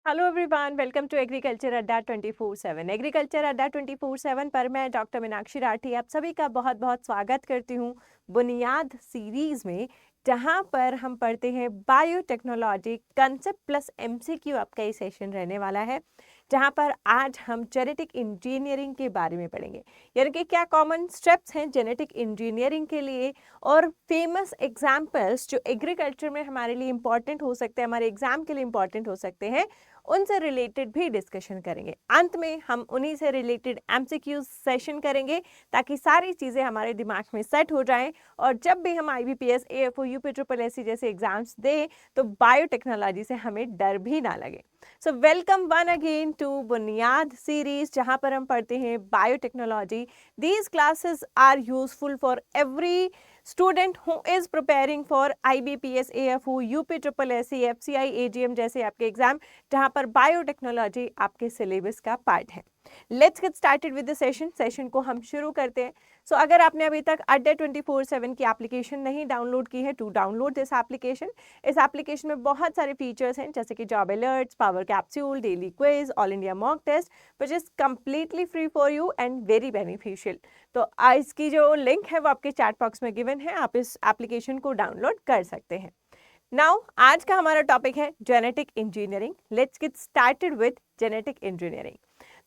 Hello everyone, welcome to agriculture अड्डा 24/7। Agriculture अड्डा 24/7 पर मैं डॉक्टर मीनाक्षी राठी आप सभी का बहुत बहुत स्वागत करती हूँ बुनियाद सीरीज़ में, जहाँ पर हम पढ़ते हैं बायोटेक्नोलॉजी कंसेप्ट प्लस एमसीक्यू। आपका ये सेशन रहने वाला है, जहाँ पर आज हम जेनेटिक इंजीनियरिंग के बारे में पढ़ेंगे। यानी कि क्या कॉमन स्टेप्स हैं जेनेटिक इंजीनियरिंग के लिए और फेमस एग्जाम्पल्स जो एग्रीकल्चर में हमारे लिए इम्पॉर्टेंट हो सकते हैं, हमारे एग्जाम के लिए इम्पॉर्टेंट हो सकते हैं, उनसे रिलेटेड भी डिस्कशन करेंगे। अंत में हम उन्हीं से रिलेटेड एमसीक्यू सेशन करेंगे ताकि सारी चीज़ें हमारे दिमाग में सेट हो जाएं और जब भी हम आईबीपीएस, एएफओ, यूपीट्रिपलएससी जैसे एग्जाम्स दें तो बायोटेक्नोलॉजी से हमें डर भी ना लगे। So welcome one again to बुनियाद सीरीज, जहां पर हम पढ़ते हैं biotechnology. These classes are useful for every student who is preparing for IBPS, AFO, यूपीट्रिपलएससी, एफसीआई, एजीएम जैसे आपके एग्जाम, जहां पर बायोटेक्नोलॉजी आपके सिलेबस का पार्ट है। Let's get started with the session को हम शुरू करते हैं। सो अगर आपने अभी तक अड्डा 24/7 की एप्लीकेशन नहीं डाउनलोड की है, टू डाउनलोड दिस एप्लीकेशन। इस एप्लीकेशन में बहुत सारे फीचर्स हैं, जैसे कि job alerts, power capsule, daily quiz, all India mock test, which is completely free for you and very beneficial. तो इसकी जो लिंक है वो आपके चैट बॉक्स में गिवन है, आप इस एप्लीकेशन को डाउनलोड कर सकते हैं। नाउ आज का हमारा टॉपिक है genetic engineering. Let's get started with genetic engineering.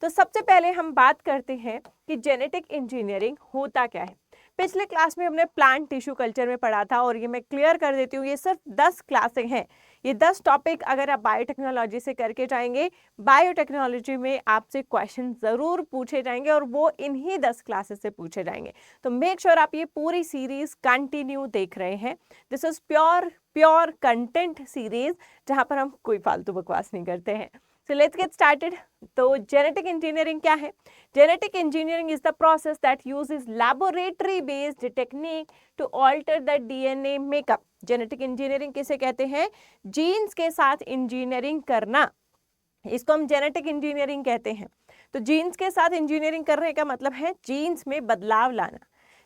तो सबसे पहले हम बात करते हैं कि जेनेटिक इंजीनियरिंग होता क्या है। पिछले क्लास में हमने प्लांट टिश्यू कल्चर में पढ़ा था और ये मैं क्लियर कर देती हूँ, ये सिर्फ 10 क्लासें हैं। ये 10 टॉपिक अगर आप बायोटेक्नोलॉजी से करके जाएंगे, बायोटेक्नोलॉजी में आपसे क्वेश्चन ज़रूर पूछे जाएंगे और वो इन्हीं 10 क्लासेस से पूछे जाएंगे। तो मेक श्योर आप ये पूरी सीरीज कंटिन्यू देख रहे हैं। This is pure content series, जहाँ पर हम कोई फालतू बकवास नहीं करते हैं। So let's get started. तो जेनेटिक इंजीनियरिंग क्या है? Genetic engineering is the process that uses laboratory based technique to alter the DNA makeup. Genetic engineering किसे कहते हैं? जीन्स के साथ इंजीनियरिंग करना, इसको हम जेनेटिक इंजीनियरिंग कहते हैं। तो जीन्स के साथ इंजीनियरिंग करने का मतलब है जीन्स में बदलाव लाना,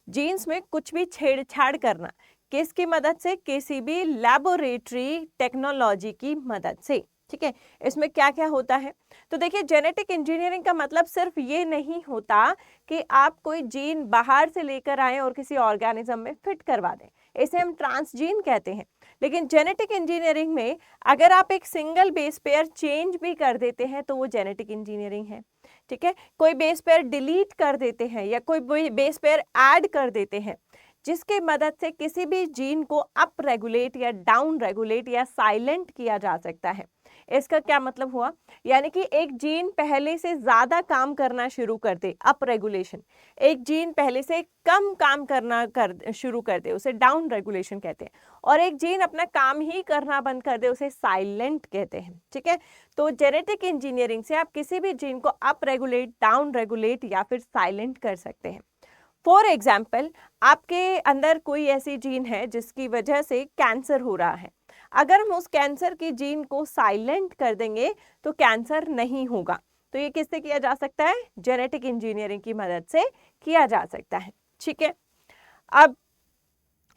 जीन्स में कुछ भी छेड़छाड़ करना। किसकी मदद से? किसी भी लैबोरेटरी टेक्नोलॉजी की मदद से। ठीक है, इसमें क्या क्या होता है? तो देखिए, जेनेटिक इंजीनियरिंग का मतलब सिर्फ ये नहीं होता कि आप कोई जीन बाहर से लेकर आए और किसी ऑर्गेनिज्म में फिट करवा दें, इसे हम ट्रांसजीन कहते हैं। लेकिन जेनेटिक इंजीनियरिंग में अगर आप एक सिंगल बेस पेयर चेंज भी कर देते हैं तो वो जेनेटिक इंजीनियरिंग है। ठीक है, कोई बेस पेयर डिलीट कर देते हैं या कोई बेस पेयर ऐड कर देते हैं, जिसके मदद से किसी भी जीन को अप रेगुलेट या डाउन रेगुलेट या साइलेंट किया जा सकता है। इसका क्या मतलब हुआ? यानी कि एक जीन पहले से ज्यादा काम करना शुरू कर दे, अप रेगुलेशन। एक जीन पहले से कम काम करना शुरू कर दे, उसे डाउन रेगुलेशन कहते हैं। और एक जीन अपना काम ही करना बंद कर दे, उसे साइलेंट कहते हैं। ठीक है, तो जेनेटिक इंजीनियरिंग से आप किसी भी जीन को अप रेगुलेट, डाउन रेगुलेट या फिर साइलेंट कर सकते हैं। फॉर एग्जाम्पल, आपके अंदर कोई ऐसी जीन है जिसकी वजह से कैंसर हो रहा है। अगर हम उस कैंसर की जीन को साइलेंट कर देंगे तो कैंसर नहीं होगा। तो ये किससे किया जा सकता है? जेनेटिक इंजीनियरिंग की मदद से किया जा सकता है। ठीक है, अब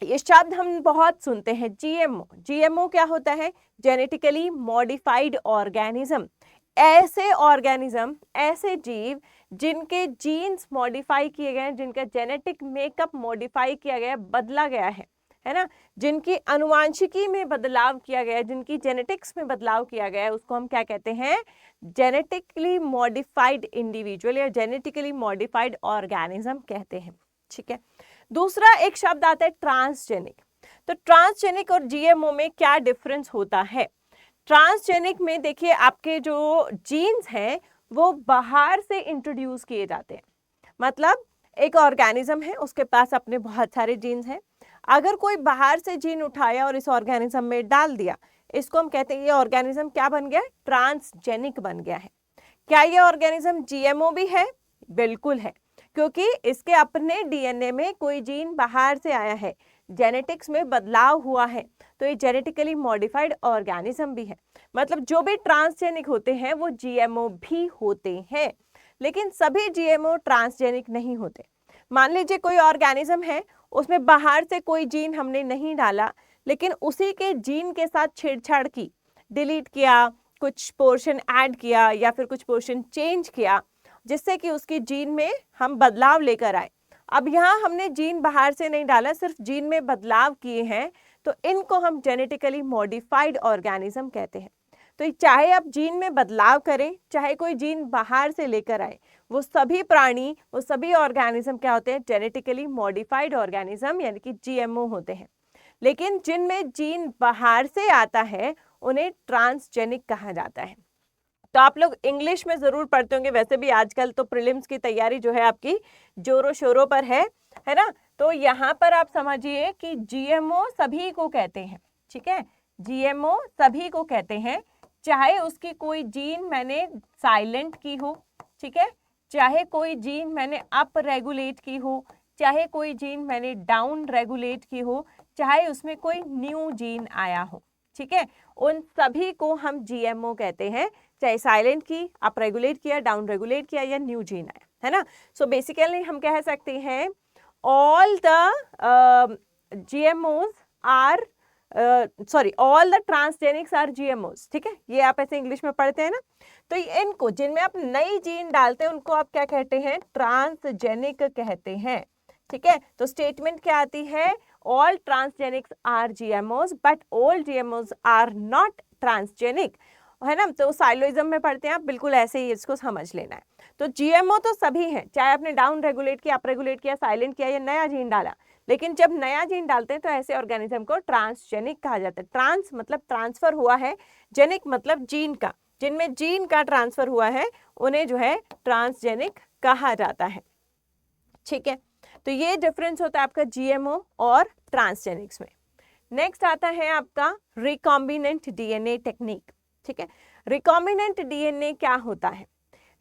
ये शब्द हम बहुत सुनते हैं, जीएमओ। जीएमओ क्या होता है? Genetically modified organism. ऐसे ऑर्गेनिज्म, ऐसे जीव जिनके जीन्स मॉडिफाई किए गए हैं, जिनका जेनेटिक मेकअप मॉडिफाई किया गया है, बदला गया है ना, जिनकी अनुवांशिकी में बदलाव किया गया है, जिनकी जेनेटिक्स में बदलाव किया गया है, उसको हम क्या कहते हैं? जेनेटिकली मॉडिफाइड इंडिविजुअल या जेनेटिकली मॉडिफाइड ऑर्गेनिज्म कहते हैं। ठीक है, दूसरा एक शब्द आता है ट्रांसजेनिक। तो ट्रांसजेनिक और जीएमओ में क्या डिफरेंस होता है? ट्रांसजेनिक में देखिए, आपके जो जीन्स हैं वो बाहर से इंट्रोड्यूस किए जाते हैं। मतलब एक ऑर्गेनिज्म है, उसके पास अपने बहुत सारे जीन्स हैं। अगर कोई बाहर से जीन उठाया और इस ऑर्गेनिज्म में डाल दिया, इसको हम कहते हैं ये ऑर्गेनिज्म क्या बन गया? ट्रांसजेनिक बन गया है। क्या ये ऑर्गेनिज्म जीएमओ भी है? बिल्कुल है, क्योंकि इसके अपने डीएनए में कोई जीन बाहर से आया है, जेनेटिक्स में बदलाव हुआ है, तो ये जेनेटिकली मॉडिफाइड ऑर्गेनिज्म भी है। मतलब जो भी ट्रांसजेनिक होते हैं वो जीएमओ भी होते हैं, लेकिन सभी जीएमओ ट्रांसजेनिक नहीं होते। मान लीजिए कोई ऑर्गेनिज्म है, उसमें बाहर से कोई जीन हमने नहीं डाला, लेकिन उसी के जीन के साथ छेड़छाड़ की, डिलीट किया, कुछ पोर्शन ऐड किया या फिर कुछ पोर्शन चेंज किया जिससे कि उसकी जीन में हम बदलाव लेकर आए। अब यहाँ हमने जीन बाहर से नहीं डाला, सिर्फ जीन में बदलाव किए हैं, तो इनको हम जेनेटिकली मॉडिफाइड ऑर्गेनिज्म कहते हैं। तो चाहे आप जीन में बदलाव करें, चाहे कोई जीन बाहर से लेकर आए, वो सभी प्राणी, वो सभी ऑर्गेनिज्म क्या होते हैं? जेनेटिकली मॉडिफाइड ऑर्गेनिज्म यानी कि जीएमओ होते हैं। लेकिन जिनमें जीन बाहर से आता है उन्हें ट्रांसजेनिक कहा जाता है। तो आप लोग इंग्लिश में जरूर पढ़ते होंगे, वैसे भी आजकल तो प्रीलिम्स की तैयारी जो है आपकी जोरों शोरों पर है ना। तो यहाँ पर आप समझिए कि जीएमओ सभी को कहते हैं, ठीक है, जीएमओ सभी को कहते हैं, चाहे उसकी कोई जीन मैंने साइलेंट की हो, ठीक है, चाहे कोई जीन मैंने अप रेगुलेट की हो, चाहे कोई जीन मैंने डाउन रेगुलेट की हो, चाहे उसमें कोई न्यू जीन आया हो, ठीक है, उन सभी को हम जीएमओ कहते हैं, चाहे साइलेंट की, अप रेगुलेट किया, डाउन रेगुलेट किया या न्यू जीन आया, है ना। सो बेसिकली हम कह सकते हैं all the GMOs are all the transgenics are GMOs, ठीक है, ये आप ऐसे इंग्लिश में पढ़ते हैं ना। तो इनको जिनमें आप नई जीन डालते हैं उनको आप क्या कहते हैं? ट्रांसजेनिक कहते हैं, ठीक है। तो स्टेटमेंट क्या आती है? all transgenics are GMOs but all GMOs are not transgenic, है ना। तो साइलोइज्म में पढ़ते हैं आप, बिल्कुल ऐसे ही इसको समझ लेना है। तो जीएमओ तो सभी हैं, चाहे आपने डाउन रेगुलेट किया, अप रेगुलेट किया, साइलेंट किया या नया जीन डाला, लेकिन जब नया जीन डालते हैं तो ऐसे ऑर्गेनिज्म को ट्रांसजेनिक कहा जाता है। ट्रांस मतलब ट्रांसफर हुआ है, जेनिक मतलब जीन का, जिनमें जीन का ट्रांसफर हुआ है उन्हें जो है ट्रांसजेनिक कहा जाता है, ठीक है। तो ये डिफरेंस होता है आपका जीएमओ और ट्रांसजेनिक्स में। नेक्स्ट आता है आपका रिकॉम्बिनेंट डीएनए टेक्निक, ठीक है। रिकॉम्बिनेंट डीएनए क्या होता है?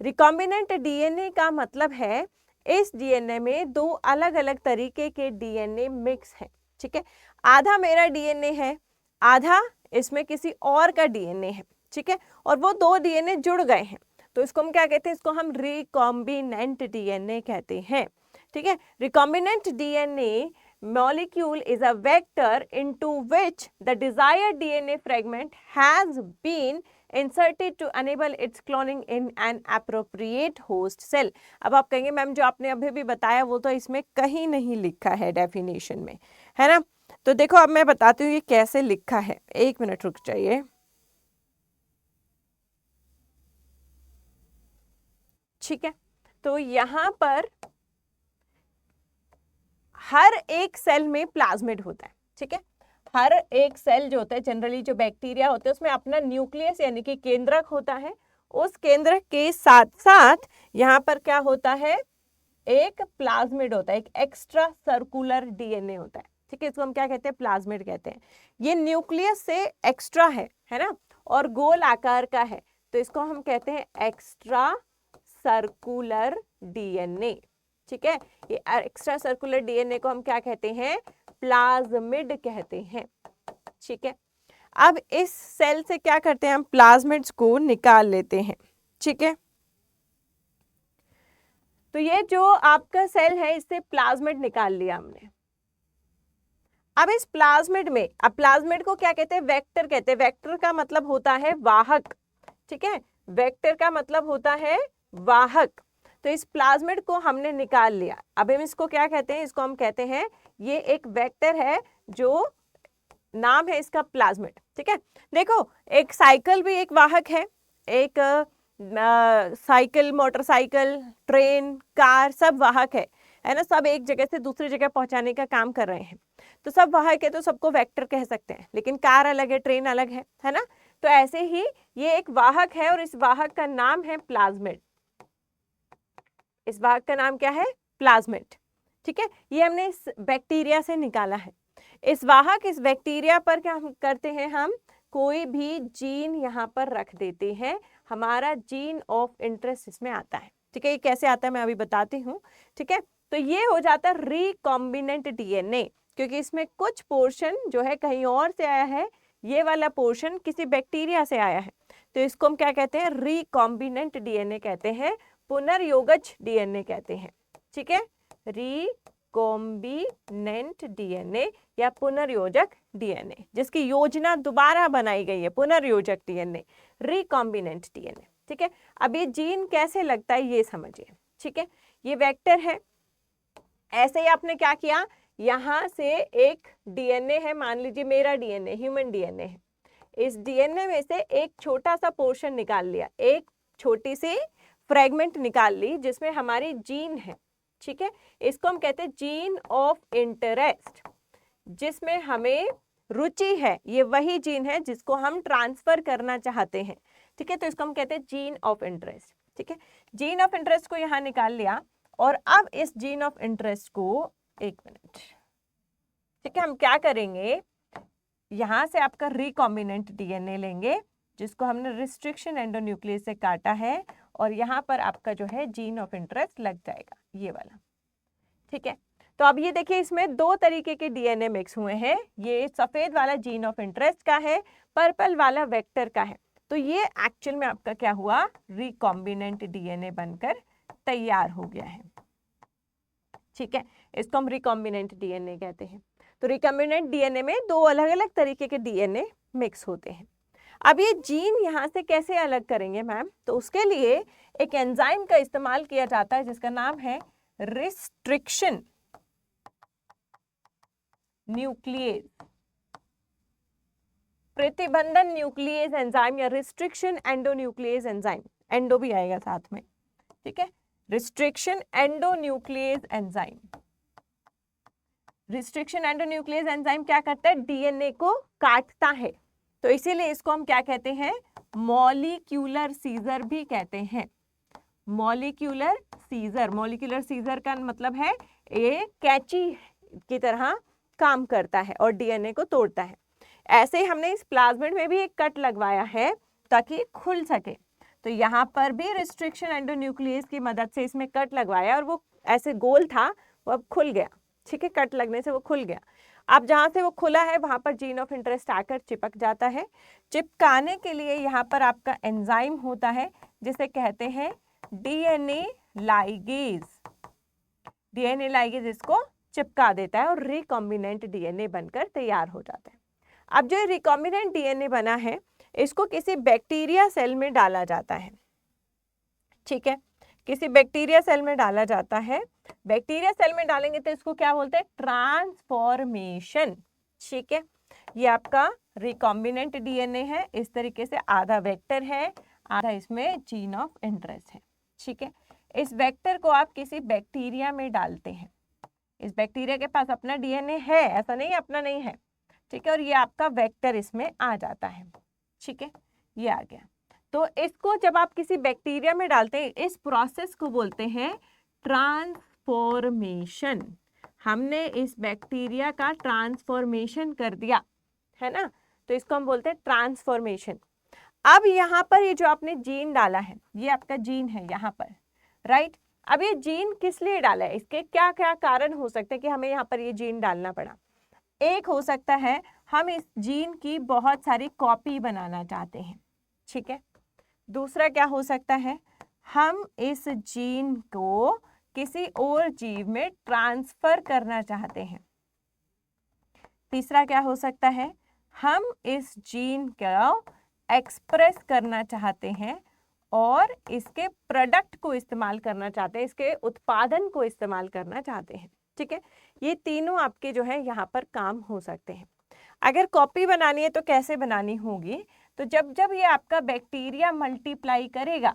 रिकॉम्बिनेंट डीएनए का मतलब है इस डीएनए में दो अलग अलग तरीके के डीएनए मिक्स हैं, ठीक है। आधा मेरा डीएनए है, आधा इसमें किसी और का डीएनए है, ठीक है, और वो दो डीएनए जुड़ गए हैं, तो इसको हम क्या कहते हैं? इसको हम रिकॉम्बिनेंट डीएनए कहते हैं, ठीक है। Recombinant DNA molecule is a vector into which the desired DNA fragment has been inserted to enable its cloning in an appropriate host cell। अब आप कहेंगे मैम जो आपने अभी भी बताया वो तो इसमें कहीं नहीं लिखा है डेफिनेशन में, है ना। तो देखो अब मैं बताती हूँ ये कैसे लिखा है, एक मिनट रुक जाइए, ठीक है। तो यहाँ पर हर एक सेल में प्लाज्मिड होता है, ठीक है। हर एक सेल जो होता है, जनरली जो बैक्टीरिया होते हैं उसमें अपना न्यूक्लियस यानी कि केंद्रक होता है, उस केंद्रक के साथ साथ यहाँ पर क्या होता है? एक प्लाज्मिड होता है, एक एक्स्ट्रा सर्कुलर डीएनए होता है, ठीक है। इसको हम क्या कहते हैं? प्लाज्मिड कहते हैं। ये न्यूक्लियस से एक्स्ट्रा है ना, और गोल आकार का है, तो इसको हम कहते हैं एक्स्ट्रा सर्कुलर डीएनए, ठीक है। ये एक्स्ट्रा सर्कुलर डीएनए को हम क्या कहते हैं? प्लाज्मिड कहते हैं, ठीक है। अब इस सेल से क्या करते हैं? हम प्लाज्मिड्स को निकाल लेते हैं, ठीक है। तो ये जो आपका सेल है इससे प्लाज्मिड निकाल लिया हमने। अब इस प्लाज्मिड में, अब प्लाज्मिड को क्या कहते हैं? वेक्टर कहते हैं। वेक्टर का मतलब होता है वाहक, ठीक है, वेक्टर का मतलब होता है वाहक। तो इस प्लाज्मिड को हमने निकाल लिया, अब हम इसको क्या कहते हैं? इसको हम कहते हैं ये एक वेक्टर है, जो नाम है इसका प्लाज्मिड, ठीक है। देखो एक साइकिल भी एक वाहक है, एक साइकिल, मोटरसाइकिल, ट्रेन, कार सब वाहक है ना, सब एक जगह से दूसरी जगह पहुंचाने का काम कर रहे हैं, तो सब वाहक है, तो सबको वेक्टर कह सकते हैं। लेकिन कार अलग है, ट्रेन अलग है ना। तो ऐसे ही ये एक वाहक है और इस वाहक का नाम है प्लाज्मिड। इस वाहक का नाम क्या है? प्लाज्मिड, ठीक है। ये हमने इस बैक्टीरिया से निकाला है। इस वाहक, इस बैक्टीरिया पर क्या हम करते हैं? हम कोई भी जीन यहाँ पर रख देते हैं, हमारा जीन ऑफ इंटरेस्ट इसमें आता है, ठीक है। ये कैसे आता है मैं अभी बताती हूँ, ठीक है। तो ये हो जाता है रिकॉम्बिनेंट डीएनए, क्योंकि इसमें कुछ पोर्शन जो है कहीं और से आया है, ये वाला पोर्शन किसी बैक्टीरिया से आया है, तो इसको हम क्या कहते हैं? रिकॉम्बिनेंट डीएनए कहते हैं, पुनर्योगज डीएनए कहते हैं, ठीक है। रिकॉम्बिनेंट डीएनए या पुनर्योजक डीएनए, जिसकी योजना दोबारा बनाई गई है, पुनर्योजक डीएनए, रिकॉम्बिनेंट डीएनए। ठीक है, अब ये जीन कैसे लगता है ये समझिए। ठीक है, ये वेक्टर है, ऐसे ही आपने क्या किया, यहाँ से एक डीएनए है, मान लीजिए मेरा डीएनए ह्यूमन डीएनए है, इस डीएनए में से एक छोटा सा पोर्शन निकाल लिया, एक छोटी सी फ्रेगमेंट निकाल ली जिसमें हमारी जीन है। ठीक है, इसको हम कहते हैं जीन ऑफ इंटरेस्ट, जिसमें हमें रुचि है, ये वही जीन है जिसको हम ट्रांसफर करना चाहते हैं। ठीक है, तो इसको हम कहते हैं जीन ऑफ इंटरेस्ट। ठीक है, जीन ऑफ इंटरेस्ट को यहाँ निकाल लिया और अब इस जीन ऑफ इंटरेस्ट को, एक मिनट, ठीक है, हम क्या करेंगे, यहाँ से आपका रिकॉम्बिनेंट डीएनए लेंगे जिसको हमने रिस्ट्रिक्शन एंडोन्यूक्लियस से काटा है और यहाँ पर आपका जो है जीन ऑफ इंटरेस्ट लग जाएगा, ये वाला। ठीक है, तो अब ये देखिए इसमें दो तरीके के डीएनए मिक्स हुए हैं, ये सफेद वाला जीन ऑफ इंटरेस्ट का है, पर्पल वाला वेक्टर का है, तो ये एक्चुअल में आपका क्या हुआ, रिकॉम्बिनेंट डीएनए बनकर तैयार हो गया है। ठीक है, इसको हम रिकॉम्बिनेंट डीएनए कहते हैं। तो रिकॉम्बिनेंट डीएनए में दो अलग अलग तरीके के डीएनए मिक्स होते हैं। अब ये जीन यहाँ से कैसे अलग करेंगे मैम, तो उसके लिए एक एंजाइम का इस्तेमाल किया जाता है जिसका नाम है रिस्ट्रिक्शन न्यूक्लियेज, प्रतिबंधन न्यूक्लियेज एंजाइम या रिस्ट्रिक्शन एंडोन्यूक्लियेज एंजाइम, एंडो भी आएगा साथ में। ठीक है, रिस्ट्रिक्शन एंडोन्यूक्लियेज एंजाइम, रिस्ट्रिक्शन एंडोन्यूक्लियेज एंजाइम क्या करता है, डीएनए को काटता है, तो इसीलिए इसको हम क्या कहते हैं, मॉलिक्यूलर सीजर भी कहते हैं। मॉलिक्यूलर सीजर, मॉलिक्यूलर सीजर का मतलब है ये कैंची की तरह काम करता है और डीएनए को तोड़ता है। ऐसे ही हमने इस प्लाज्मिड में भी एक कट लगवाया है ताकि खुल सके, तो यहाँ पर भी रिस्ट्रिक्शन एंडोन्यूक्लियस की मदद से इसमें कट लगवाया और वो ऐसे गोल था, वो अब खुल गया। ठीक है, कट लगने से वो खुल गया। अब जहाँ से वो खुला है वहाँ पर जीन ऑफ इंटरेस्ट आकर चिपक जाता है। चिपकाने के लिए यहाँ पर आपका एंजाइम होता है जिसे कहते हैं डीएनए लाइगेज। डीएनए लाइगेज इसको चिपका देता है और रिकॉम्बिनेंट डीएनए बनकर तैयार हो जाता है। अब जो रिकॉम्बिनेंट डीएनए बना है इसको किसी बैक्टीरिया सेल में डाला जाता है। ठीक है, किसी बैक्टीरिया सेल में डाला जाता है। बैक्टीरिया सेल में डालेंगे तो इसको क्या बोलते हैं, ट्रांसफॉर्मेशन। ठीक है, ये आपका रिकॉम्बिनेंट डीएनए है, इस तरीके से आधा वेक्टर है, आधा इसमें जीन ऑफ इंटरेस्ट है। ठीक है, इस वेक्टर को आप किसी बैक्टीरिया में डालते हैं। इस बैक्टीरिया के पास अपना डीएनए है, ऐसा नहीं अपना नहीं है। ठीक है, और ये आपका वेक्टर इसमें आ जाता है। ठीक है, ये आ गया। तो इसको जब आप किसी बैक्टीरिया में डालते हैं, इस प्रोसेस को बोलते हैं ट्रांसफॉर्मेशन। हमने इस बैक्टीरिया का ट्रांसफॉर्मेशन कर दिया है ना, तो इसको हम बोलते हैं ट्रांसफॉर्मेशन। अब यहाँ पर ये जो आपने जीन डाला है, ये आपका जीन है यहाँ पर, राइट। अब ये जीन किस लिए डाला है, इसके क्या क्या कारण हो सकते हैं कि हमें यहाँ पर ये जीन डालना पड़ा। एक हो सकता है हम इस जीन की बहुत सारी कॉपी बनाना चाहते हैं। ठीक है, दूसरा क्या हो सकता है, हम इस जीन को किसी और जीव में ट्रांसफर करना चाहते हैं। तीसरा क्या हो सकता है, हम इस जीन को एक्सप्रेस करना चाहते हैं और इसके प्रोडक्ट को इस्तेमाल करना चाहते हैं, इसके उत्पादन को इस्तेमाल करना चाहते हैं। ठीक है, ये तीनों आपके जो है यहाँ पर काम हो सकते हैं। अगर कॉपी बनानी है तो कैसे बनानी होगी, तो जब जब ये आपका बैक्टीरिया मल्टीप्लाई करेगा,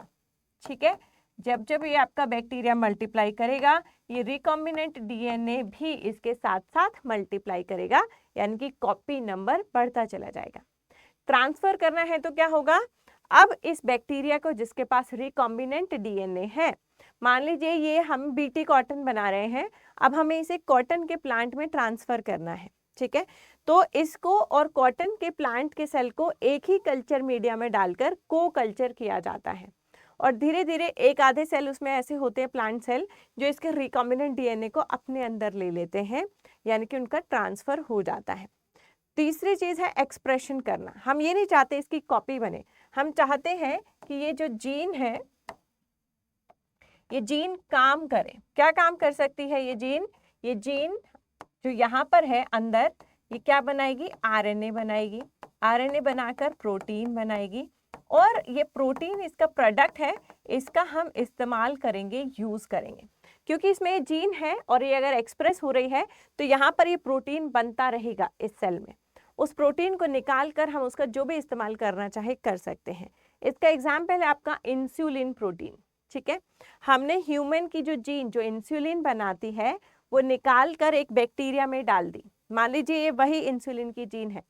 ठीक है, जब जब ये आपका बैक्टीरिया मल्टीप्लाई करेगा, ये रिकॉम्बिनेंट डीएनए भी इसके साथ साथ मल्टीप्लाई करेगा, यानी कि कॉपी नंबर बढ़ता चला जाएगा। ट्रांसफर करना है तो क्या होगा, अब इस बैक्टीरिया को जिसके पास रिकॉम्बिनेंट डीएनए है, मान लीजिए ये हम बीटी कॉटन बना रहे हैं, अब हमें इसे कॉटन के प्लांट में ट्रांसफर करना है। ठीक है, तो इसको और कॉटन के प्लांट के सेल को एक ही कल्चर मीडिया में डालकर को कल्चर किया जाता है और धीरे धीरे एक आधे सेल उसमें ऐसे होते हैं प्लांट सेल जो इसके रिकॉम्बिनेंट डीएनए को अपने अंदर ले लेते हैं, यानी कि उनका ट्रांसफर हो जाता है। तीसरी चीज़ है एक्सप्रेशन करना। हम ये नहीं चाहते इसकी कॉपी बने, हम चाहते हैं कि ये जो जीन है, ये जीन काम करे। क्या काम कर सकती है ये जीन, ये जीन जो यहाँ पर है अंदर, ये क्या बनाएगी, आरएनए बनाएगी, आरएनए बनाकर प्रोटीन बनाएगी, और ये प्रोटीन इसका प्रोडक्ट है, इसका हम इस्तेमाल करेंगे, यूज करेंगे, क्योंकि इसमें जीन है और ये अगर एक्सप्रेस हो रही है तो यहाँ पर ये प्रोटीन बनता रहेगा इस सेल में। उस प्रोटीन को निकाल कर हम उसका जो भी इस्तेमाल करना चाहे कर सकते हैं। इसका एग्जाम्पल है आपका इंसुलिन प्रोटीन। ठीक है, हमने ह्यूमन की जो जीन जो इंसुलिन बनाती है वो निकाल कर एक बैक्टीरिया में डाल दी, मान लीजिए ये वही इंसुलिन की जीन है,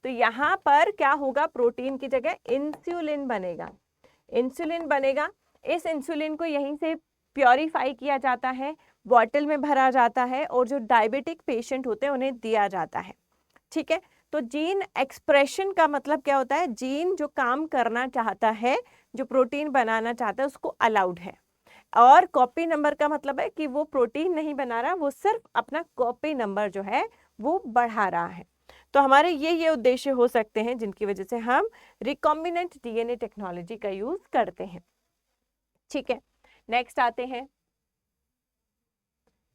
तो यहाँ पर क्या होगा, प्रोटीन की जगह इंसुलिन बनेगा, इंसुलिन बनेगा। इस इंसुलिन को यहीं से प्योरीफाई किया जाता है, बॉटल में भरा जाता है और जो डायबिटिक पेशेंट होते हैं उन्हें दिया जाता है। ठीक है, तो जीन एक्सप्रेशन का मतलब क्या होता है, जीन जो काम करना चाहता है, जो प्रोटीन बनाना चाहता है उसको अलाउड है, और कॉपी नंबर का मतलब है कि वो प्रोटीन नहीं बना रहा, वो सिर्फ अपना कॉपी नंबर जो है वो बढ़ा रहा है। तो हमारे ये उद्देश्य हो सकते हैं जिनकी वजह से हम रिकॉम्बिनेंट डीएनए टेक्नोलॉजी का यूज करते हैं। ठीक है, नेक्स्ट आते हैं।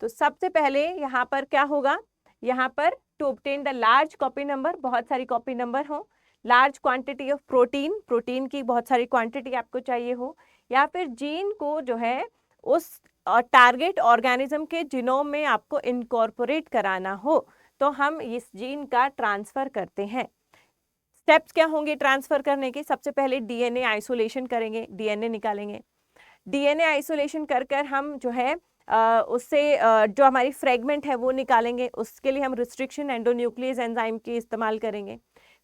तो सबसे पहले यहाँ पर क्या होगा, यहाँ पर to obtain the large copy number, बहुत सारी कॉपी नंबर हो, large quantity of protein, protein की बहुत सारी क्वांटिटी आपको चाहिए हो, या फिर जीन को जो है उस टारगेट ऑर्गेनिज्म के जीनोम में आपको इनकॉर्पोरेट कराना हो, तो हम इस जीन का ट्रांसफर करते हैं। स्टेप्स क्या होंगे ट्रांसफर करने के, सबसे पहले डीएनए आइसोलेशन करेंगे, डीएनए निकालेंगे, डीएनए आइसोलेशन कर कर हम जो है उससे जो हमारी फ्रेगमेंट है वो निकालेंगे, उसके लिए हम रिस्ट्रिक्शन एंडोन्यूक्लियस एंजाइम की इस्तेमाल करेंगे।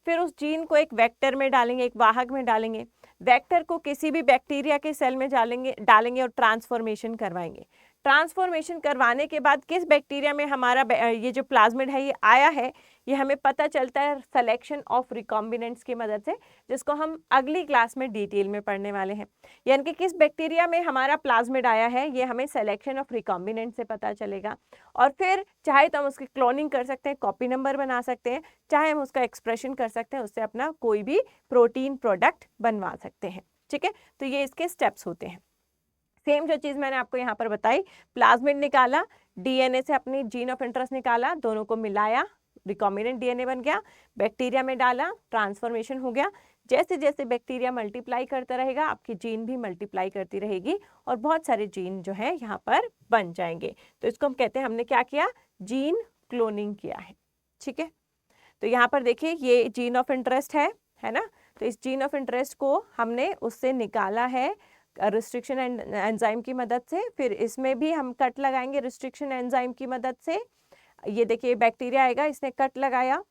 फिर उस जीन को एक वेक्टर में डालेंगे, एक वाहक में डालेंगे, वेक्टर को किसी भी बैक्टीरिया के सेल में डालेंगे और ट्रांसफॉर्मेशन करवाएंगे। ट्रांसफॉर्मेशन करवाने के बाद किस बैक्टीरिया में हमारा ये जो प्लाज्मिड है ये आया है, ये हमें पता चलता है सिलेक्शन ऑफ रिकॉम्बिनेंट्स की मदद से, जिसको हम अगली क्लास में डिटेल में पढ़ने वाले हैं। यानी कि किस बैक्टीरिया में हमारा प्लाज्मिड आया है ये हमें सिलेक्शन ऑफ रिकॉम्बिनेंट से पता चलेगा, और फिर चाहे तो हम उसकी क्लोनिंग कर सकते हैं, कॉपी नंबर बना सकते हैं, चाहे हम उसका एक्सप्रेशन कर सकते हैं, उससे अपना कोई भी प्रोटीन प्रोडक्ट बनवा सकते हैं। ठीक है, तो ये इसके स्टेप्स होते हैं। सेम जो चीज़ मैंने आपको यहाँ पर बताई, प्लाज्मिड निकाला, डीएनए से अपनी जीन ऑफ इंटरेस्ट निकाला, दोनों को मिलाया, रिकॉम्बिनेंट डीएनए बन गया, बैक्टीरिया में डाला, ट्रांसफॉर्मेशन हो गया। जैसे जैसे बैक्टीरिया मल्टीप्लाई करता रहेगा आपकी जीन भी मल्टीप्लाई करती रहेगी और बहुत सारे जीन जो है यहाँ पर बन जाएंगे। तो इसको हम कहते हैं हमने क्या किया, जीन क्लोनिंग किया है। ठीक है, तो यहाँ पर देखिए ये जीन ऑफ इंटरेस्ट है ना, तो इस जीन ऑफ इंटरेस्ट को हमने उससे निकाला है रिस्ट्रिक्शन एंजाइम की मदद से, फिर इसमें भी हम कट लगाएंगे रिस्ट्रिक्शन एंजाइम की मदद से। ये देखिए बैक्टीरिया आएगा, इसने कट लगाया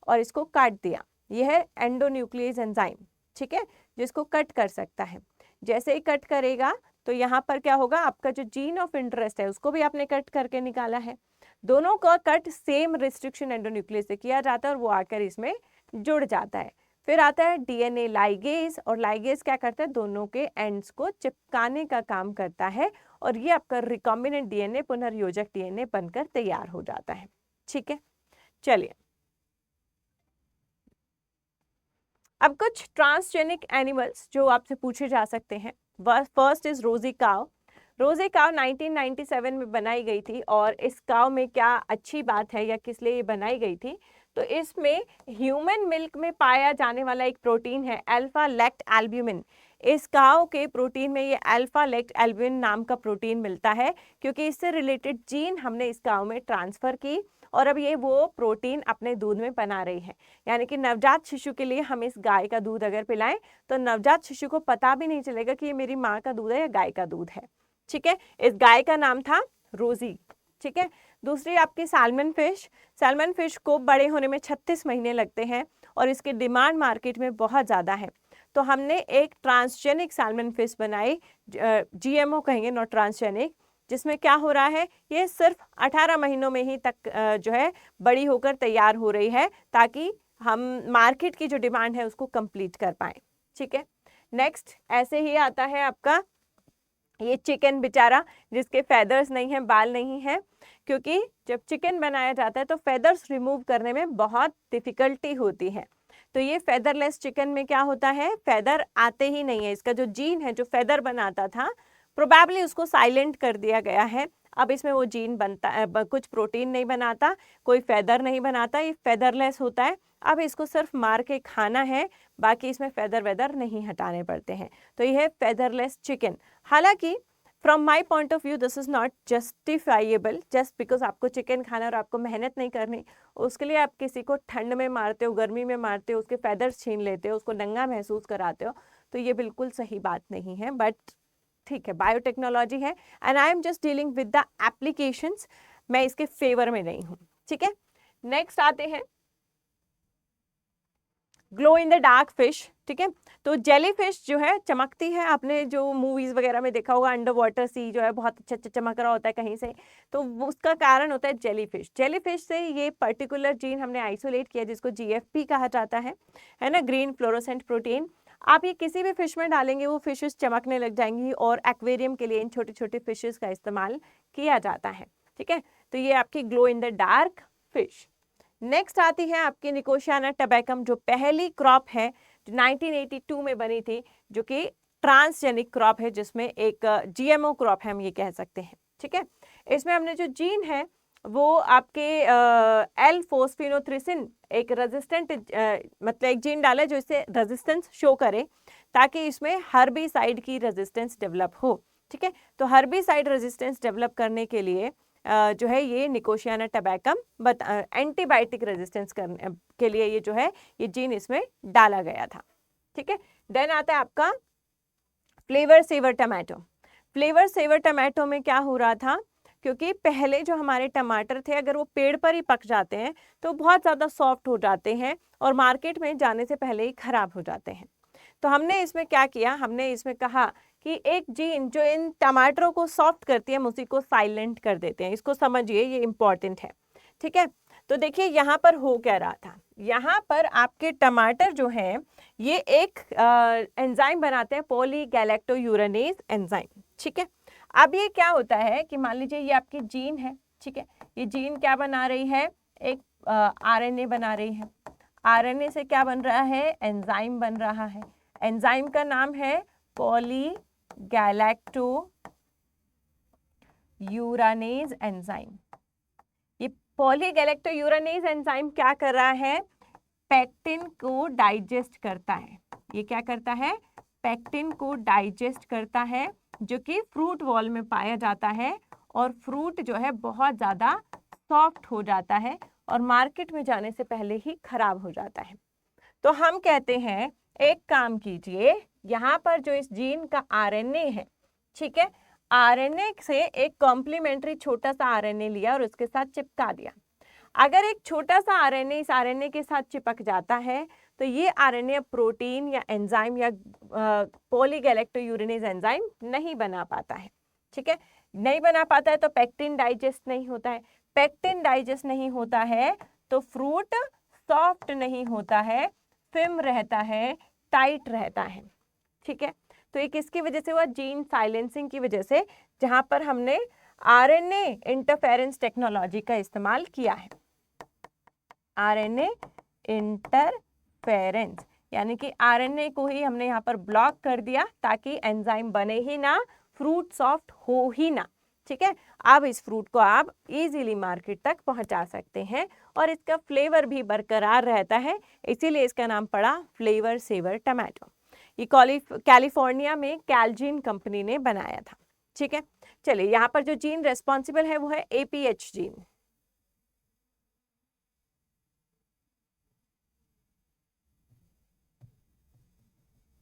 और इसको काट दिया, यह है एंडोन्यूक्लियस एंजाइम। ठीक है, जिसको कट कर सकता है, जैसे ही कट करेगा तो यहाँ पर क्या होगा, आपका जो जीन ऑफ इंटरेस्ट है उसको भी आपने कट करके निकाला है, दोनों का कट सेम रिस्ट्रिक्शन एंडोन्यूक्लियस से किया जाता है और वो आकर इसमें जुड़ जाता है। फिर आता है डीएनए लाइगेज, और लाइगेज क्या करता है, दोनों के एंड्स को चिपकाने का काम करता है और ये आपका रिकॉम्बिनेंट डीएनए पुनर्योजक डीएनए बनकर तैयार हो जाता है। ठीक है, चलिए अब कुछ ट्रांसजेनिक एनिमल्स जो आपसे पूछे जा सकते हैं। फर्स्ट इज रोजी काव। रोजी काव 1997 में बनाई गई थी, और इस काव में क्या अच्छी बात है या किस लिए ये बनाई गई थी, तो इसमें ह्यूमन मिल्क में पाया जाने वाला एक प्रोटीन है अल्फा लेक्ट एल्ब्यूमिन। इस काव के प्रोटीन में ये अल्फा लेक्ट एल्ब्यूमिन नाम का प्रोटीन मिलता है, क्योंकि इससे रिलेटेड जीन हमने इस काव में ट्रांसफर की और अब ये वो प्रोटीन अपने दूध में बना रही है। यानी कि नवजात शिशु के लिए हम इस गाय का दूध अगर पिलाएं तो नवजात शिशु को पता भी नहीं चलेगा कि ये मेरी माँ का दूध है या गाय का दूध है। ठीक है, इस गाय का नाम था रोजी। ठीक है, दूसरी आपकी सैल्मन फिश। सैल्मन फिश को बड़े होने में 36 महीने लगते हैं और इसकी डिमांड मार्केट में बहुत ज़्यादा है, तो हमने एक ट्रांसजेनिक सैल्मन फिश बनाई, जीएमओ कहेंगे, नॉट ट्रांसजेनिक, जिसमें क्या हो रहा है, ये सिर्फ 18 महीनों में ही तक जो है बड़ी होकर तैयार हो रही है, ताकि हम मार्केट की जो डिमांड है उसको कंप्लीट कर पाएँ। ठीक है, नेक्स्ट ऐसे ही आता है आपका ये चिकन बेचारा, जिसके फेदर्स नहीं हैं, बाल नहीं हैं, क्योंकि जब चिकन बनाया जाता है तो फेदर्स रिमूव करने में बहुत डिफिकल्टी होती है। तो ये फेदरलेस चिकन में क्या होता है, फेदर आते ही नहीं है। इसका जो जीन है जो फेदर बनाता था, प्रोबेबली उसको साइलेंट कर दिया गया है अब इसमें वो जीन बनता है, कुछ प्रोटीन नहीं बनाता, कोई फेदर नहीं बनाता, ये फेदरलेस होता है। अब इसको सिर्फ मार के खाना है, बाकी इसमें फेदर वेदर नहीं हटाने पड़ते हैं। तो ये है फेदरलेस चिकन। हालांकि from my point of view this is not justifiable, just because आपको चिकन खाना और आपको मेहनत नहीं करनी, उसके लिए आप किसी को ठंड में मारते हो, गर्मी में मारते हो, उसके फेदर्स छीन लेते हो, उसको नंगा महसूस कराते हो, तो ये बिल्कुल सही बात नहीं है। बट ठीक है, बायोटेक्नोलॉजी है and I am just dealing with the applications, मैं इसके फेवर में नहीं हूँ। ठीक है, नेक्स्ट आते हैं glow in the dark fish. ठीक है, तो जेली फिश जो है चमकती है, आपने जो मूवीज वगैरह में देखा होगा, अंडर वाटर सी जो है बहुत अच्छा अच्छा चमक रहा होता है कहीं से, तो उसका कारण होता है जेली फिश। जेली फिश से ये पर्टिकुलर जीन हमने आइसोलेट किया जिसको जीएफपी कहा जाता है ना, ग्रीन फ्लोरोसेंट प्रोटीन। आप ये किसी भी फिश में डालेंगे वो फिशेस चमकने लग जाएंगी, और एक्वेरियम के लिए इन छोटे छोटे फिशेस का इस्तेमाल किया जाता है। ठीक है, तो ये आपकी glow in the dark fish. Next आती है आपकी निकोशियाना टबैकम, जो पहली क्रॉप है जो 1982 में बनी थी, जो कि ट्रांसजेनिक क्रॉप है, जिसमें एक जीएमओ क्रॉप है हम ये कह सकते हैं। ठीक है, इसमें हमने जो जीन है वो आपके एल फोस्फिनोथ्रिसिन एक रेजिस्टेंट मतलब एक जीन डाला है जो इससे रेजिस्टेंस शो करे, ताकि इसमें हर्बिसाइड की रेजिस्टेंस डेवलप हो। ठीक है, तो हर्बिसाइड रेजिस्टेंस डेवलप करने के लिए जो है ये निकोशियाना टबैकम एंटीबायोटिक रेजिस्टेंस करने के लिए ये जो है ये जीन इसमें डाला गया था। ठीक है, देन आता है आपका flavour saver tomato. Flavour saver tomato में क्या हो रहा था, क्योंकि पहले जो हमारे टमाटर थे अगर वो पेड़ पर ही पक जाते हैं तो बहुत ज़्यादा सॉफ्ट हो जाते हैं और मार्केट में जाने से पहले ही खराब हो जाते हैं। तो हमने इसमें क्या किया, हमने इसमें कहा कि एक जीन जो इन टमाटरों को सॉफ्ट करती है हम उसी को साइलेंट कर देते हैं। इसको समझिए, ये इंपॉर्टेंट है। ठीक है, तो देखिए यहाँ पर हो क्या रहा था, यहाँ पर आपके टमाटर जो हैं ये एक एंजाइम बनाते हैं, पॉलीगैलेक्टोयूरेनेज एंजाइम। ठीक है, अब ये क्या होता है कि मान लीजिए ये आपकी जीन है। ठीक है, ये जीन क्या बना रही है, एक आरएनए बना रही है। आरएनए से क्या बन रहा है, एंजाइम बन रहा है। एंजाइम का नाम है पॉलीगैलेक्टोयूरानेज एंजाइम। ये पॉलीगैलेक्टोयूरानेज एंजाइम क्या कर रहा है, पेक्टिन को डाइजेस्ट करता है। ये क्या करता है, पेक्टिन को डाइजेस्ट करता है, जो कि फ्रूट वॉल में पाया जाता है, और फ्रूट जो है बहुत ज़्यादा सॉफ्ट हो जाता है और मार्केट में जाने से पहले ही खराब हो जाता है। तो हम कहते हैं एक काम कीजिए, यहाँ पर जो इस जीन का आरएनए है, ठीक है, आरएनए से एक कॉम्प्लीमेंट्री छोटा सा आरएनए लिया और उसके साथ चिपका दिया। अगर एक छोटा सा आरएनए इस आरएनए के साथ चिपक जाता है तो ये आरएनए प्रोटीन या एंजाइम या पॉलीगैलेक्टोयूरेनेज एंजाइम नहीं बना पाता है। ठीक है, नहीं बना पाता है तो पेक्टिन डाइजेस्ट नहीं होता है। पेक्टिन डाइजेस्ट नहीं होता है तो फ्रूट सॉफ्ट नहीं होता है, फिल्म रहता है, टाइट रहता है। ठीक है, तो ये किसकी वजह से हुआ, जीन साइलेंसिंग की वजह से, जहां पर हमने आरएनए इंटरफेरेंस टेक्नोलॉजी का इस्तेमाल किया है। आरएनए इंटरफेरेंस यानी कि आरएनए को ही हमने यहाँ पर ब्लॉक कर दिया ताकि एंजाइम बने ही ना, फ्रूट सॉफ्ट हो ही ना। ठीक है, अब इस फ्रूट को आप इजीली मार्केट तक पहुंचा सकते हैं और इसका फ्लेवर भी बरकरार रहता है, इसीलिए इसका नाम पड़ा फ्लेवर सेवर टमाटो। ये कैलिफोर्निया में कैलजीन कंपनी ने बनाया था। ठीक है, चलिए यहाँ पर जो जीन रेस्पॉन्सिबल है वो है APH जीन।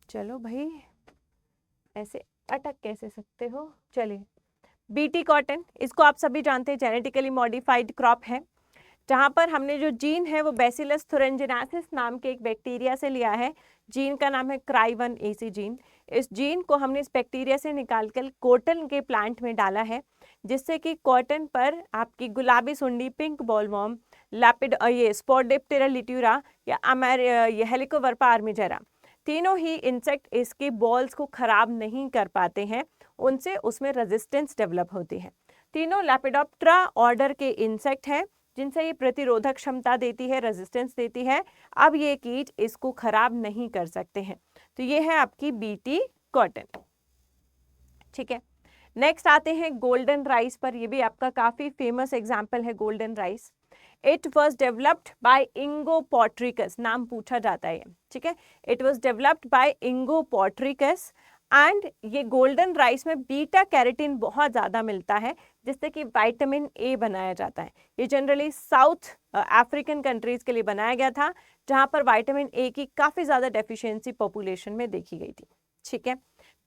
चलो भाई, ऐसे अटक कैसे सकते हो। चलिए, बीटी कॉटन, इसको आप सभी जानते हैं, जेनेटिकली मॉडिफाइड क्रॉप है, जहाँ पर हमने जो जीन है वो बैसिलस थुरिंजिनेसिस नाम के एक बैक्टीरिया से लिया है। जीन का नाम है CRY1AC जीन। इस जीन को हमने इस बैक्टीरिया से निकालकर कॉटन के प्लांट में डाला है, जिससे कि कॉटन पर आपकी गुलाबी सुंडी, पिंक बॉलवॉर्म, लैपिड ये स्पोडिप्टेरा लिट्यूरा या ये हेलिकोवर्पा आर्मिजेरा, तीनों ही इंसेक्ट इसके बॉल्स को खराब नहीं कर पाते हैं, उनसे उसमें रेजिस्टेंस डेवलप होती है। तीनों लैपिडोप्टेरा ऑर्डर के इंसेक्ट हैं, जिनसे ये प्रतिरोधक क्षमता देती है, रेजिस्टेंस देती है। अब ये कीट इसको खराब नहीं कर सकते हैं। तो ये है आपकी बीटी कॉटन। ठीक है, नेक्स्ट आते हैं गोल्डन राइस पर, ये भी आपका काफी फेमस एग्जाम्पल है golden rice. It was developed by Ingo Potrykus, नाम पूछा जाता है, ठीक है। It was developed by Ingo Potrykus and ये गोल्डन राइस में बीटा कैरोटीन बहुत ज़्यादा मिलता है जिससे कि विटामिन ए बनाया जाता है। ये जनरली साउथ अफ्रीकन कंट्रीज़ के लिए बनाया गया था जहाँ पर विटामिन ए की काफ़ी ज़्यादा डेफिशिएंसी पॉपुलेशन में देखी गई थी, ठीक है।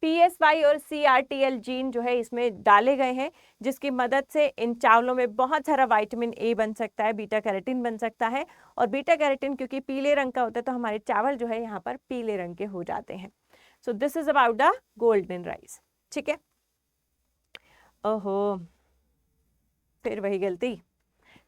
PSY और CRTL जीन जो है इसमें डाले गए हैं जिसकी मदद से इन चावलों में बहुत सारा विटामिन ए बन सकता है, बीटा कैरोटीन बन सकता है। और बीटा कैरोटीन क्योंकि पीले रंग का होता है तो हमारे चावल जो है यहाँ पर पीले रंग के हो जाते हैं। So this is about the golden rice, ठीक है। ओहो, फिर वही गलती।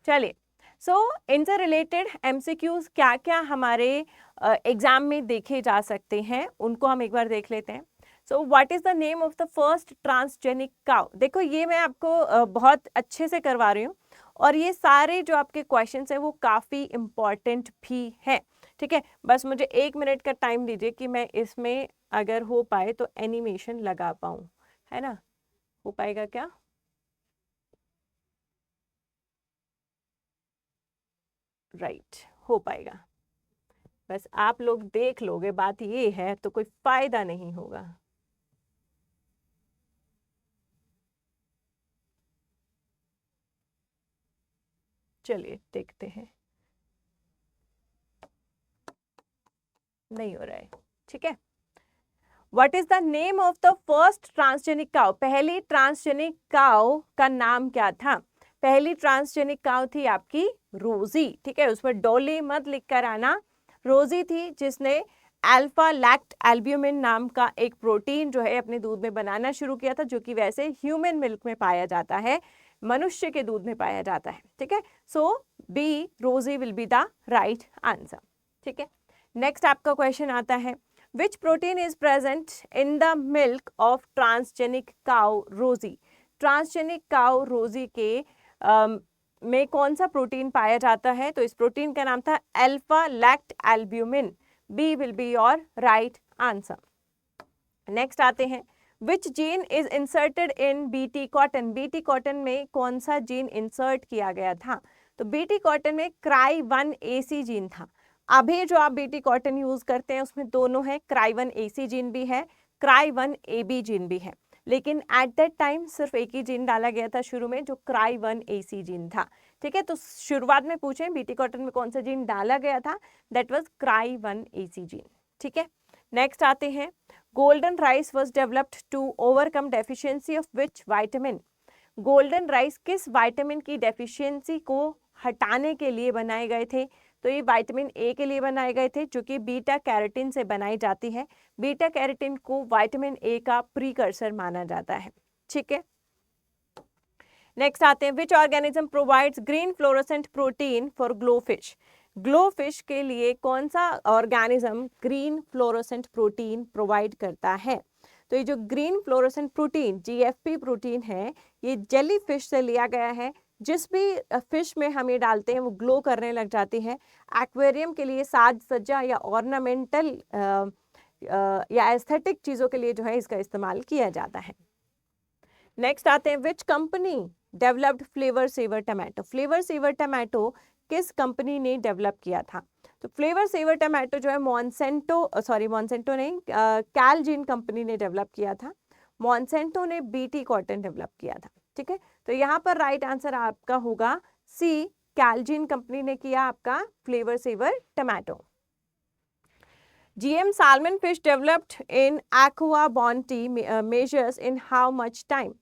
चलिए, सो इनसे रिलेटेड MCQs क्या क्या हमारे एग्जाम में देखे जा सकते हैं उनको हम एक बार देख लेते हैं। So what is the name of the first transgenic cow. देखो ये मैं आपको बहुत अच्छे से करवा रही हूँ और ये सारे जो आपके क्वेश्चंस हैं वो काफ़ी इम्पॉर्टेंट भी हैं, ठीक है। बस मुझे 1 मिनट का टाइम दीजिए कि मैं इसमें अगर हो पाए तो एनिमेशन लगा पाऊँ, है ना। हो पाएगा क्या? राइट, हो पाएगा। बस आप लोग देख लोगे, बात ये है तो कोई फायदा नहीं होगा। चलिए देखते हैं, नहीं हो रहा है, ठीक है। What is the name of the first transgenic cow. पहली ट्रांसजेनिक काउ का नाम क्या था? पहली ट्रांसजेनिक काउ थी आपकी रोजी, ठीक है। उस पर डॉली मत लिख कर आना। रोजी थी जिसने अल्फा लैक्ट एल्ब्यूमिन नाम का एक प्रोटीन जो है अपने दूध में बनाना शुरू किया था, जो कि वैसे ह्यूमन मिल्क में पाया जाता है, मनुष्य के दूध में पाया जाता है, ठीक है। सो बी रोजी will be the right answer, ठीक है। नेक्स्ट आपका क्वेश्चन आता है, which protein is present in the milk of transgenic cow Rosie। Transgenic cow रोजी के में कौन सा प्रोटीन पाया जाता है? तो इस प्रोटीन का नाम था alpha lactalbumin. B will B your right answer. Next आते हैं, which gene is inserted in BT cotton. BT cotton में कौन सा जीन इंसर्ट किया गया था? तो बीटी कॉटन में CRY1AC जीन था। अभी जो आप बीटी कॉटन यूज करते हैं उसमें दोनों है, CRY1AC जीन भी है, CRY1AB जीन भी है, लेकिन एट दैट टाइम सिर्फ एक ही जीन डाला गया था शुरू में जो CRY1AC जीन था, ठीक है। तो शुरुआत में पूछें बीटी कॉटन में कौन सा जीन डाला गया था, दैट वाज CRY1AC जीन, ठीक है। नेक्स्ट आते हैं, golden rice was developed to overcome deficiency of which vitamin. Golden rice किस विटामिन की डेफिशिएंसी को हटाने के लिए बनाए गए थे? तो ये विटामिन ए के लिए बनाए गए थे जो कि बीटा कैरोटीन से बनाई जाती है। बीटा कैरोटीन को विटामिन ए का प्रीकर्सर माना जाता है, ठीक है। नेक्स्ट आते हैं, which organism provides green fluorescent protein for GloFish. GloFish के लिए कौन सा organism green fluorescent protein provide करता है? तो ये जो green fluorescent protein GFP protein है ये जेली फिश से लिया गया है। जिस भी फिश में हम ये डालते हैं वो ग्लो करने लग जाती है। एक्वेरियम के लिए साज सज्जा या ऑर्नामेंटल या एस्थेटिक चीज़ों के लिए जो है इसका इस्तेमाल किया जाता है। नेक्स्ट आते हैं, which company developed flavour saver tomato. Flavour saver tomato किस कंपनी ने डेवलप किया था? तो फ्लेवर सेवर टमाटो जो है मॉन्सेंटो नहीं, कैलजीन कंपनी ने डेवलप किया था। मॉन्सेंटो ने बीटी कॉटन डेवलप किया था, ठीक है। तो यहाँ पर राइट आंसर आपका होगा सी, कैलजीन कंपनी ने किया आपका flavour saver tomato. GM salmon fish developed in Aqua Bounty measures in how much time।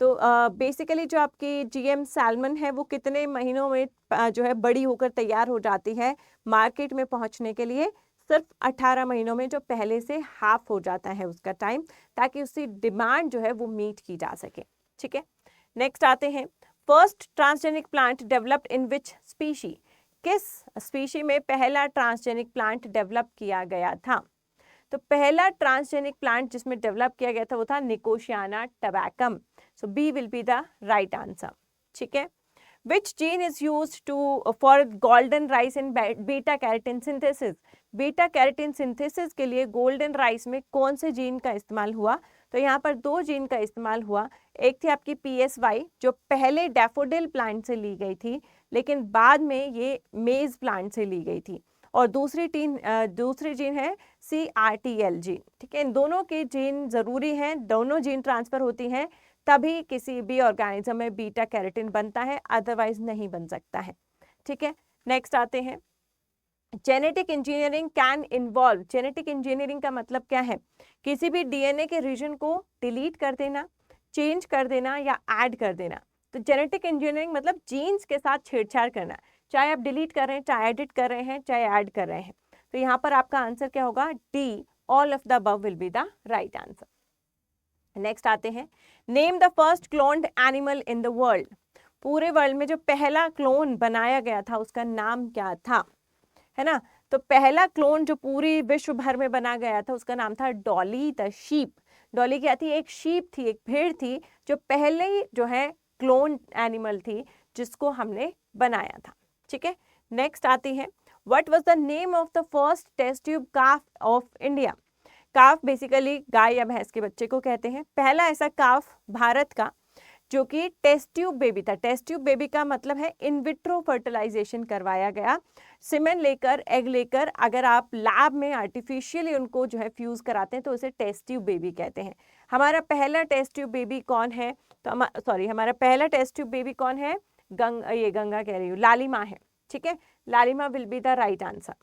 तो बेसिकली जो आपकी GM सैल्मन है वो कितने महीनों में जो है बड़ी होकर तैयार हो जाती है मार्केट में पहुंचने के लिए? सिर्फ 18 महीनों में, जो पहले से हाफ हो जाता है उसका टाइम, ताकि उसकी डिमांड जो है वो मीट की जा सके, ठीक है। नेक्स्ट आते हैं, first transgenic plant developed in which species. किस स्पीशी में पहला ट्रांसजेनिक प्लांट डेवलप किया गया था? तो पहला ट्रांसजेनिक प्लांट जिसमें डेवलप किया गया था वो था Nicotiana tabacum. So B will be the right answer, ठीक है। Which gene is used to for golden rice in beta carotene synthesis. Beta carotene synthesis के लिए गोल्डन राइस में कौन से जीन का इस्तेमाल हुआ? तो यहाँ पर 2 जीन का इस्तेमाल हुआ। एक थी आपकी PSY जो पहले डैफोडिल प्लांट से ली गई थी, लेकिन बाद में ये मेज प्लांट से ली गई थी। और दूसरी जीन है CRTL जीन। ठीक है, इन दोनों के जीन ज़रूरी हैं, दोनों जीन ट्रांसफ़र होती हैं तभी किसी भी ऑर्गेनिज्म में बीटा कैरोटीन बनता है, अदरवाइज नहीं बन सकता है। ठीक है, नेक्स्ट आते हैं। Genetic engineering can involve, genetic engineering का मतलब क्या है? किसी भी DNA के रीजन को डिलीट कर देना, चेंज कर देना या ऐड कर देना। तो जेनेटिक इंजीनियरिंग मतलब जीन्स के साथ छेड़छाड़ करना, चाहे आप डिलीट कर रहे हैं, चाहे एडिट कर रहे हैं, चाहे ऐड कर रहे हैं। तो यहाँ पर आपका आंसर क्या होगा? D, all of the above will be the right answer. Next आते हैं, name the first cloned animal in the world. पूरे वर्ल्ड में जो पहला क्लोन बनाया गया था उसका नाम क्या था, है ना? तो पहला क्लोन जो पूरी विश्व भर में बना गया था उसका नाम था डॉली द शीप। डॉली क्या थी? एक शीप थी, एक भेड़ थी जो पहले ही जो है क्लोन एनिमल थी जिसको हमने बनाया था। ठीक है, नेक्स्ट आती है, what was the name of the first test tube calf of India. Calf basically गाय या भैंस के बच्चे को कहते हैं। पहला ऐसा काफ भारत का जो कि टेस्ट ट्यूब बेबी था। टेस्ट ट्यूब बेबी का मतलब है इन विट्रो फर्टिलाइजेशन करवाया गया, सीमेन लेकर, एग लेकर अगर आप लैब में आर्टिफिशियली उनको जो है फ्यूज कराते हैं तो उसे टेस्ट ट्यूब बेबी कहते हैं। हमारा पहला टेस्ट ट्यूब बेबी कौन है? तो हमारा पहला टेस्ट ट्यूब बेबी कौन है? गंगा कह रही हूँ, लालिमा है। ठीक है, Lalima will be the right answer.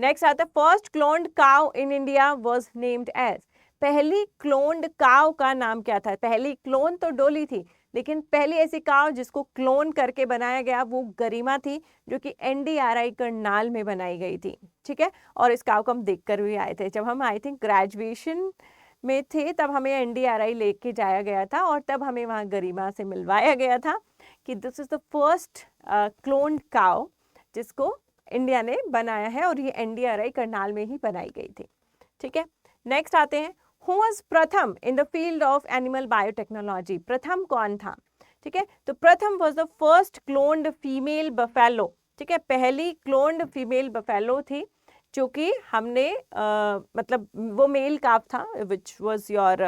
Next आता है, first cloned cow in India was named as. पहली क्लोन्ड काउ का नाम क्या था? पहली क्लोन तो डोली थी, लेकिन पहली ऐसी काउ जिसको क्लोन करके बनाया गया वो गरिमा थी, जो कि NDRI करनाल में बनाई गई थी। ठीक है, और इस काउ को हम देख कर भी आए थे जब हम आई थिंक ग्रेजुएशन में थे, तब हमें NDRI लेके जाया गया था और तब हमें वहाँ गरिमा से मिलवाया गया था कि this is the first cloned cow जिसको इंडिया ने बनाया है और ये NDRI करनाल में ही बनाई गई थी। ठीक है, नेक्स्ट आते हैं, हु वाज प्रथम in the field of animal biotechnology. प्रथम कौन था? ठीक है, तो प्रथम was the first cloned female buffalo. ठीक है, पहली क्लोन्ड फीमेल बफेलो थी जो कि हमने मतलब वो मेल काफ था विच वाज योर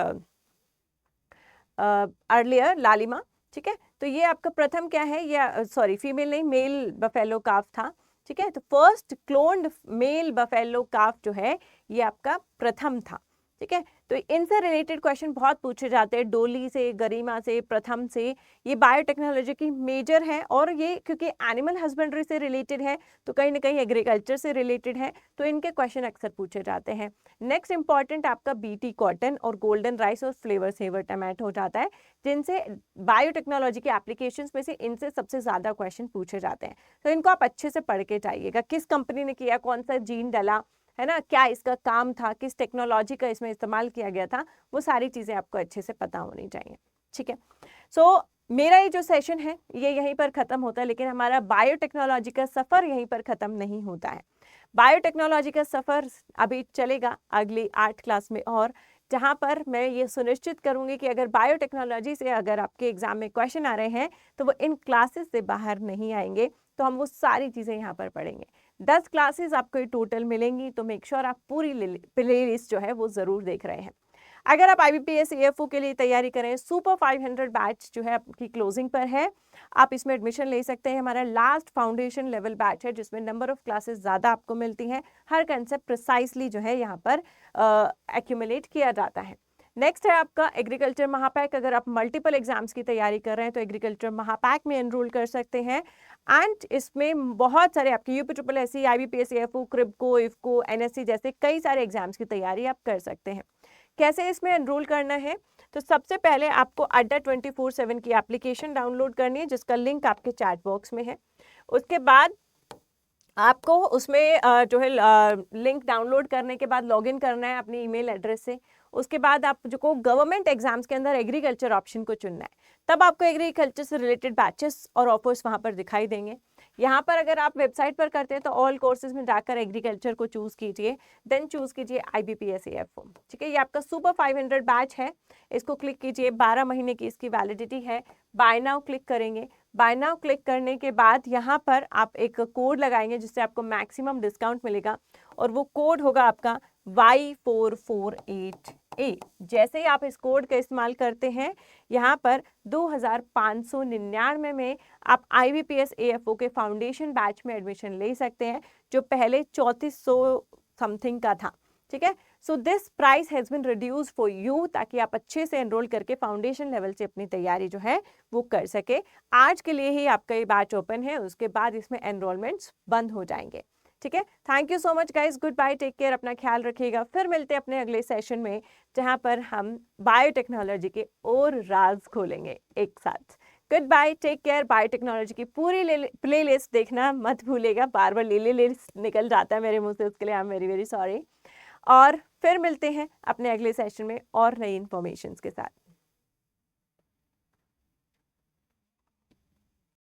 अर्लियर लालिमा। ठीक है, तो ये आपका प्रथम क्या है? ये सॉरी फीमेल नहीं, मेल बफेलो काफ था। ठीक है, तो फर्स्ट क्लोन्ड मेल बफेलो काफ जो है ये आपका प्रथम था। ठीक है, तो इनसे रिलेटेड क्वेश्चन बहुत पूछे जाते हैं, डोली से, गरिमा से, प्रथम से। ये बायोटेक्नोलॉजी की मेजर है और ये क्योंकि एनिमल हस्बेंड्री से रिलेटेड है तो कहीं ना कहीं एग्रीकल्चर से रिलेटेड है, तो इनके क्वेश्चन अक्सर पूछे जाते हैं। नेक्स्ट इंपॉर्टेंट आपका BT कॉटन और गोल्डन राइस और फ्लेवर सेवर टमाटो हो जाता है, जिनसे बायोटेक्नोलॉजी के एप्लीकेशंस में से इनसे सबसे ज़्यादा क्वेश्चन पूछे जाते हैं। तो इनको आप अच्छे से पढ़ के जाइएगा, किस कंपनी ने किया, कौन सा जीन डला, है ना, क्या इसका काम था, किस टेक्नोलॉजी का इसमें इस्तेमाल किया गया था, वो सारी चीज़ें आपको अच्छे से पता होनी चाहिए। ठीक है, सो मेरा ये जो सेशन है ये यहीं पर ख़त्म होता है, लेकिन हमारा बायोटेक्नोलॉजी का सफ़र यहीं पर ख़त्म नहीं होता है। बायोटेक्नोलॉजी का सफ़र अभी चलेगा अगली 8 क्लास में, और जहाँ पर मैं ये सुनिश्चित करूँगी कि अगर बायोटेक्नोलॉजी से अगर आपके एग्ज़ाम में क्वेश्चन आ रहे हैं तो वो इन क्लासेस से बाहर नहीं आएंगे, तो हम वो सारी चीज़ें यहाँ पर पढ़ेंगे। 10 क्लासेस आपको ये टोटल मिलेंगी, तो मेक श्योर आप पूरी प्ले लिस्ट जो है वो ज़रूर देख रहे हैं। अगर आप IBPS AFO के लिए तैयारी करें, सुपर 500 बैच जो है आपकी क्लोजिंग पर है, आप इसमें एडमिशन ले सकते हैं। हमारा लास्ट फाउंडेशन लेवल बैच है जिसमें नंबर ऑफ क्लासेस ज़्यादा आपको मिलती हैं, हर कंसेप्ट प्रिसाइसली जो है यहाँ पर एक्यूमुलेट किया जाता है। नेक्स्ट है आपका एग्रीकल्चर महापैक। अगर आप मल्टीपल एग्जाम्स की तैयारी कर रहे हैं तो एग्रीकल्चर महापैक में एनरोल कर सकते हैं, एंड इसमें बहुत सारे आपके UPSSC, IBPS AFO, Kribhco, IFFCO, NSC जैसे कई सारे एग्जाम्स की तैयारी आप कर सकते हैं। कैसे इसमें एनरोल करना है? तो सबसे पहले आपको अड्डा 24/7 की एप्लीकेशन डाउनलोड करनी है जिसका लिंक आपके चैट बॉक्स में है। उसके बाद आपको उसमें जो है लिंक डाउनलोड करने के बाद लॉगिन करना है अपनी ईमेल एड्रेस से। उसके बाद आप जो को गवर्नमेंट एग्जाम्स के अंदर एग्रीकल्चर ऑप्शन को चुनना है, तब आपको एग्रीकल्चर से रिलेटेड बैचेस और ऑफर्स वहाँ पर दिखाई देंगे। यहाँ पर अगर आप वेबसाइट पर करते हैं तो ऑल कोर्सेज में जाकर एग्रीकल्चर को चूज़ कीजिए, देन चूज़ कीजिए IBPS AFO। ठीक है, ये आपका सुपर 500 बैच है, इसको क्लिक कीजिए, 12 महीने की इसकी वैलिडिटी है। बाय नाउ क्लिक करेंगे, बाय नाउ क्लिक करने के बाद यहाँ पर आप एक कोड लगाएंगे जिससे आपको मैक्सिमम डिस्काउंट मिलेगा, और वो कोड होगा आपका Y448 ए। जैसे ही आप इस कोड का इस्तेमाल करते हैं, यहाँ पर 2599 में आप IBPS AFO के फाउंडेशन बैच में एडमिशन ले सकते हैं, जो पहले 3400 समथिंग का था। ठीक है, so this price has been reduce for you, ताकि आप अच्छे से एनरोल करके फाउंडेशन लेवल से अपनी तैयारी जो है वो कर सके। आज के लिए ही आपका ये बैच ओपन है, उसके बाद इसमें एनरोलमेंट्स बंद हो जाएंगे। ठीक है, thank you so much guys, good bye, take care, अपना ख्याल रखिएगा। फिर मिलते हैं अपने अगले सेशन में, जहां पर हम बायोटेक्नोलॉजी के और राज खोलेंगे एक साथ। Good bye, take care. Biotechnology की पूरी प्लेलिस्ट देखना मत भूलिएगा, बार बार ले लिस्ट निकल जाता है मेरे मुंह से, उसके लिए I am very very sorry. और फिर मिलते हैं अपने अगले सेशन में और नई इन्फॉर्मेशन के साथ।